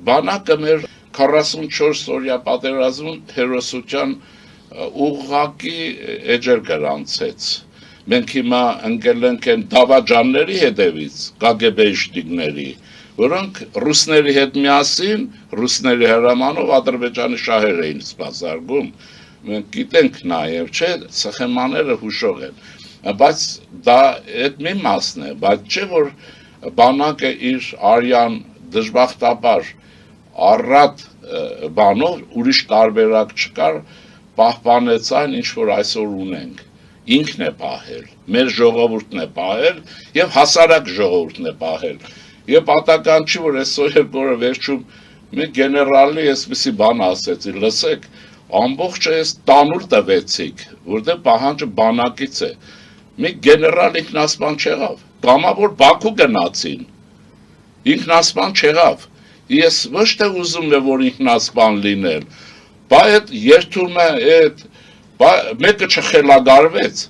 բանակը մեր 44 օրյա պատերազմում հերոսության ուղղակի էջեր գրանցեց։ Մենք հիմա ընկել ենք են դավաճանների հետևից, կագեբեիշտիկների, որոնք ռուսների հետ միասին, ռուսների հրամանով Ադրբեջանի շահեր էին սպասարկում։ Մենք գիտենք նաև, չէ, սխեմաները հուշող են, բայց դա այդ մի մասն է, բայց չէ որ բանակը իր արյան դժբախտաբար առատ բանով ուրիշ տարբերակ չկար, պահպանեց այն, ինչ որ այսօր ունենք, ինքն է պահել, մեր ժողովուրդն է պահել և հասարակ ժողովուրդն է պահել, և պատական չի, որ այսօր երկորը վերջում մի գեներալի այսպիսի բան ասեցի, լսեք, ամբողջը ես տանուլ տվեցիք, որտեղ պահանջը բանակից է, մի գեներալ ինքնասպան չեղավ, կամավոր Բաքու գնացին, ինքնասպան չեղավ, ես ոչ թե ուզում է, որ ինքնասպան լինել, բայց երթում է, մեկը չխելագարվեց,